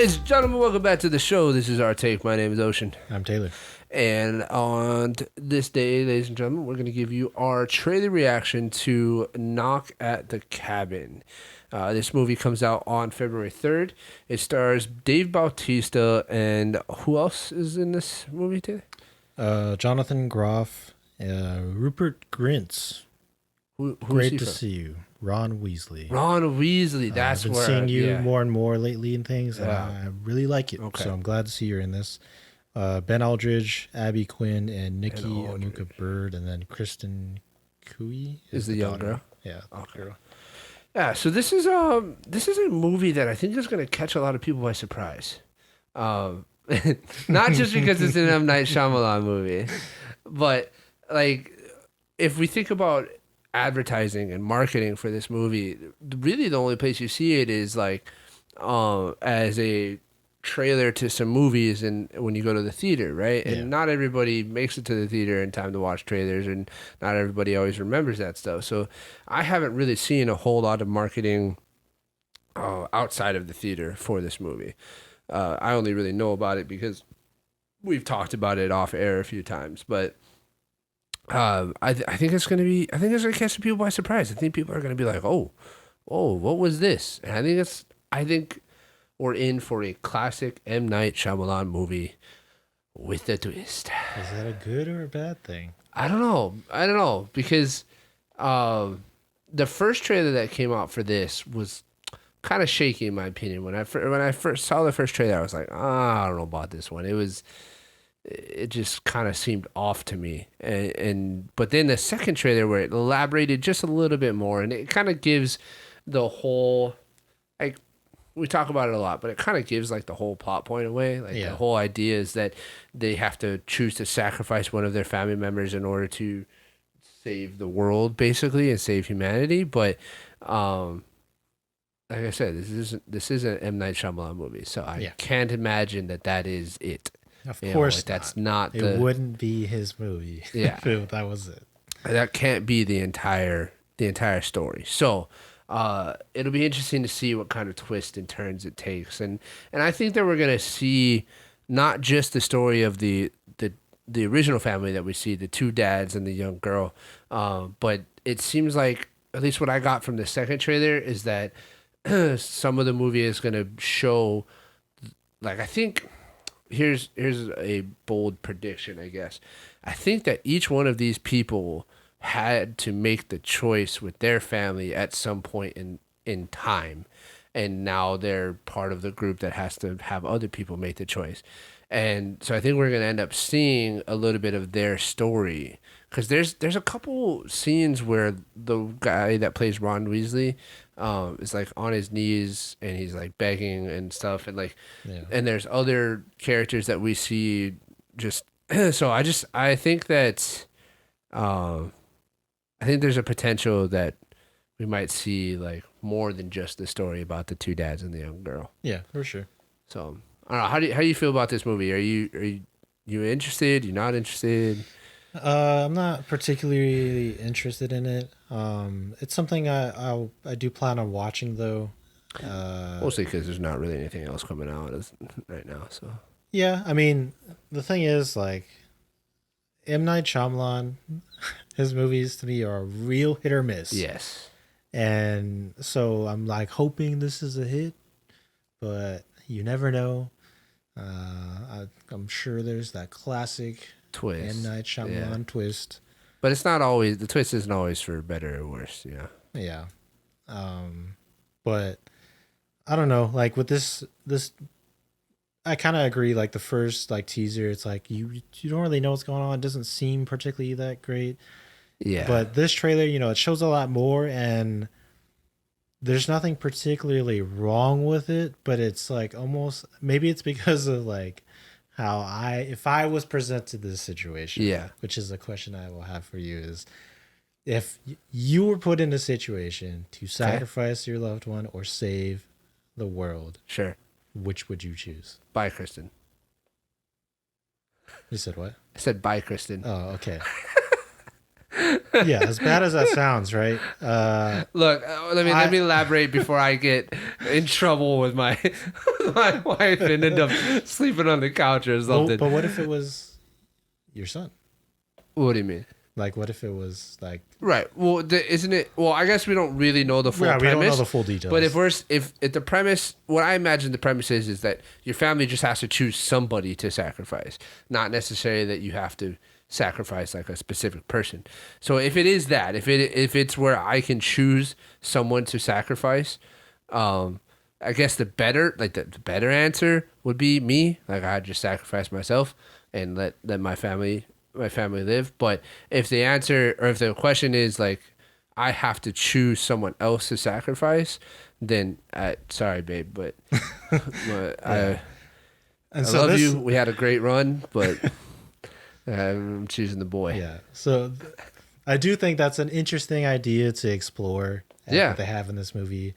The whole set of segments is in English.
Ladies and gentlemen, welcome back to the show. This is Our Take. My name is Ocean. I'm Taylor. And on this day, ladies and gentlemen, we're going to give you our trailer reaction to Knock at the Cabin. This movie comes out on February 3rd. It stars Dave Bautista, and who else is in this movie today? Jonathan Groff, Rupert Grint. Great to see you. Ron Weasley. Ron Weasley, that's I've been where... seeing you more and more lately in things, and Yeah. I really like it. Okay. So I'm glad to see you're in this. Ben Aldridge, Abby Quinn, and Nikki Amuka Bird, and then Kristen Cui is the young girl. Yeah. Okay. Girl. Yeah, so this is a movie that I think is going to catch a lot of people by surprise. Not just because it's an M. Night Shyamalan movie, but like if we think about advertising and marketing for this movie, really the only place you see it is like as a trailer to some movies and when you go to the theater, right? Yeah. And not everybody makes it to the theater in time to watch trailers, and not everybody always remembers that stuff. So I haven't really seen a whole lot of marketing outside of the theater for this movie. I only really know about it because we've talked about it off air a few times, but I think it's gonna catch some people by surprise. I think people are gonna be like, oh, what was this? And I think we're in for a classic M. Night Shyamalan movie with a twist. Is that a good or a bad thing? I don't know because the first trailer that came out for this was kind of shaky in my opinion. When I first saw the first trailer, I was like, I don't know about this one. It just kind of seemed off to me. But then the second trailer where it elaborated just a little bit more, and it kind of gives the whole, like, we talk about it a lot, but it kind of gives like the whole plot point away. Like the whole idea is that they have to choose to sacrifice one of their family members in order to save the world, basically, and save humanity. But like I said, this is an M. Night Shyamalan movie, so I can't imagine that is it. Of course, like, that's not. It wouldn't be his movie. Yeah, if that was it. That can't be the entire story. So. It'll be interesting to see what kind of twists and turns it takes, and I think that we're gonna see not just the story of the original family that we see, the two dads and the young girl, but it seems like, at least what I got from the second trailer, is that some of the movie is gonna show, like, I think here's a bold prediction, I guess. I think that each one of these people had to make the choice with their family at some point in time, and now they're part of the group that has to have other people make the choice. And so I think we're going to end up seeing a little bit of their story, because there's a couple scenes where the guy that plays Ron Weasley is like on his knees and he's like begging and stuff, and like and there's other characters that we see just so I think that I think there's a potential that we might see like more than just the story about the two dads and the young girl. Yeah, for sure. So I don't know. How do you feel about this movie? Are you interested? You not interested? I'm not particularly interested in it. It's something I do plan on watching though. Mostly because there's not really anything else coming out right now. So yeah, I mean, the thing is, like, M. Night Shyamalan, his movies to me are a real hit or miss. Yes. And so I'm like hoping this is a hit, but you never know. I'm sure there's that classic Twist. M. Night Shyamalan twist. But it's not always, the twist isn't always for better or worse, yeah. Yeah. But I don't know, like with this I kind of agree. Like the first like teaser, it's like you don't really know what's going on. It doesn't seem particularly that great. Yeah. But this trailer, it shows a lot more, and there's nothing particularly wrong with it. But it's like almost, maybe it's because of like how if I was presented this situation, which is a question I will have for you, is if you were put in a situation to sacrifice your loved one or save the world, sure, which would you choose? Bye, Kristen. You said what? I said bye, Kristen. Oh, okay. Yeah, as bad as that sounds, right? Look, let me elaborate before I get in trouble with my my wife and end up sleeping on the couch or Well, something. but what if it was your son? What do you mean? Like, what if it was like? Right. Well, isn't it? Well, I guess we don't really know the full Yeah, we premise. don't know the full details. But if the premise, what I imagine the premise is that your family just has to choose somebody to sacrifice, not necessarily that you have to sacrifice like a specific person. So if it is that, if it's where I can choose someone to sacrifice, I guess the better answer would be me. Like I just sacrifice myself and let my family live. But if the answer or if the question is like I have to choose someone else to sacrifice, then sorry, babe, but, I So love this, you. We had a great run, but I'm choosing the boy. yeah. So I do think that's an interesting idea to explore. That they have in this movie,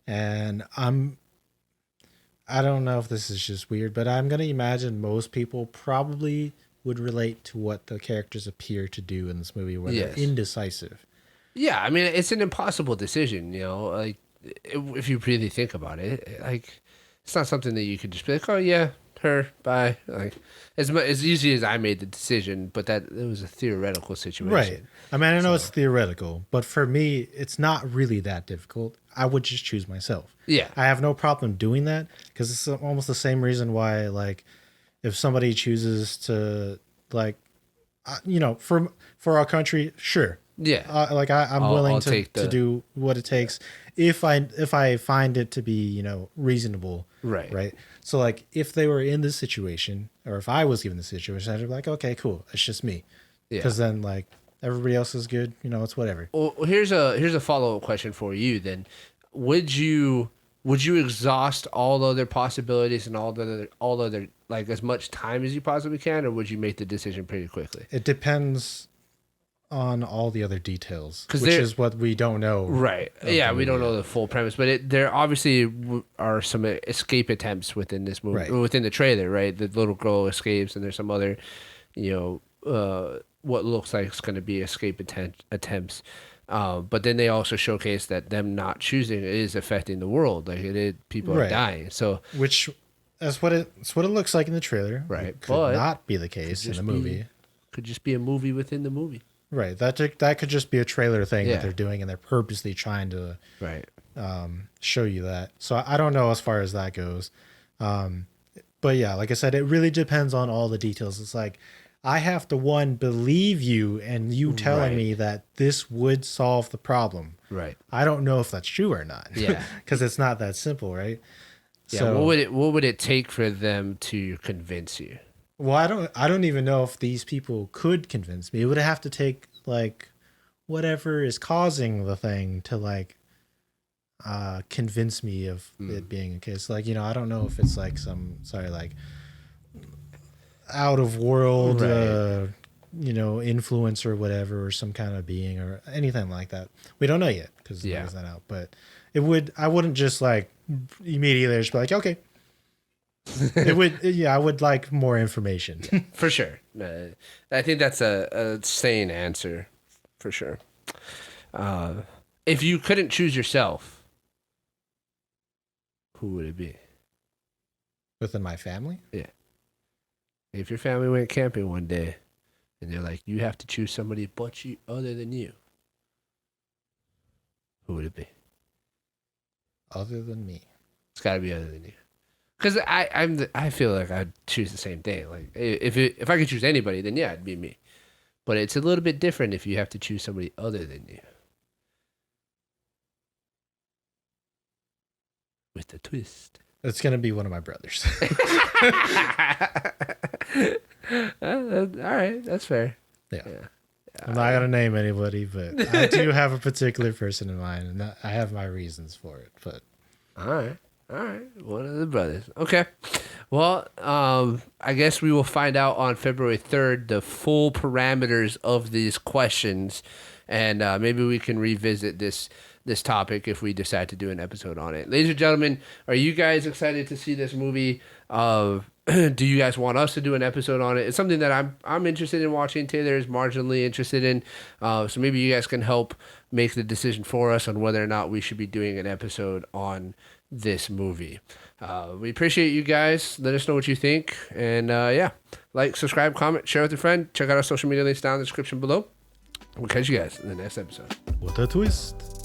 and I don't know if this is just weird, but I'm gonna imagine most people probably would relate to what the characters appear to do in this movie, where they're indecisive. Yeah, I mean, it's an impossible decision, like if you really think about it, like it's not something that you could just be like, oh yeah, her, bye. Like as easy as I made the decision, but that it was a theoretical situation. Right. I mean, I know it's theoretical, but for me, it's not really that difficult. I would just choose myself. Yeah. I have no problem doing that because it's almost the same reason why, like, if somebody chooses to, like, for our country, sure. Yeah. I'm willing to do what it takes if I find it to be, reasonable. Right. Right. So like if they were in this situation or if I was given the situation, I'd be like, okay, cool. It's just me. Yeah. Because then like everybody else is good. It's whatever. Well, here's a follow-up question for you then. Would you exhaust all other possibilities and all other like as much time as you possibly can, or would you make the decision pretty quickly? It depends on all the other details, which is what we don't know. Right. Yeah, we don't know the full premise, but there obviously are some escape attempts within this movie, right. within the trailer, right? The little girl escapes, and there's some other, what looks like it's going to be escape attempts. But then they also showcase that them not choosing is affecting the world. Like people are dying. So which that's what it looks like in the trailer. Right. It could not be the case in the movie. Could just be a movie within the movie. Right. That could just be a trailer thing that they're doing, and they're purposely trying to show you that. So I don't know as far as that goes. But yeah, like I said, it really depends on all the details. It's like I have to believe you and you telling me that this would solve the problem. Right. I don't know if that's true or not. Yeah. Because it's not that simple, right? Yeah. So, what would it take for them to convince you? Well, I don't even know if these people could convince me. It would have to take like whatever is causing the thing to like convince me of it being a case. Like, I don't know if it's like like out of world influence or whatever, or some kind of being or anything like that. We don't know yet because it's not out. But I wouldn't just like immediately just be like, okay. It would, I would like more information. For sure. I think that's a sane answer, for sure. If you couldn't choose yourself, who would it be? Within my family? Yeah. If your family went camping one day, and they're like, you have to choose somebody other than you, who would it be? Other than me? It's got to be other than you. Because I feel like I'd choose the same thing. Like if I could choose anybody, then yeah, it'd be me. But it's a little bit different if you have to choose somebody other than you. With the twist. It's gonna be one of my brothers. All right, that's fair. Yeah. I'm not gonna name anybody, but I do have a particular person in mind, and I have my reasons for it. But all right, one of the brothers. Okay. Well, I guess we will find out on February 3rd the full parameters of these questions and maybe we can revisit this topic if we decide to do an episode on it. Ladies and gentlemen, are you guys excited to see this movie? Do you guys want us to do an episode on it? It's something that I'm interested in watching. Taylor is marginally interested in. So maybe you guys can help make the decision for us on whether or not we should be doing an episode on this movie. We appreciate you guys. Let us know what you think. And yeah, like, subscribe, comment, share with your friend. Check out our social media links down in the description below. We'll catch you guys in the next episode. What a twist.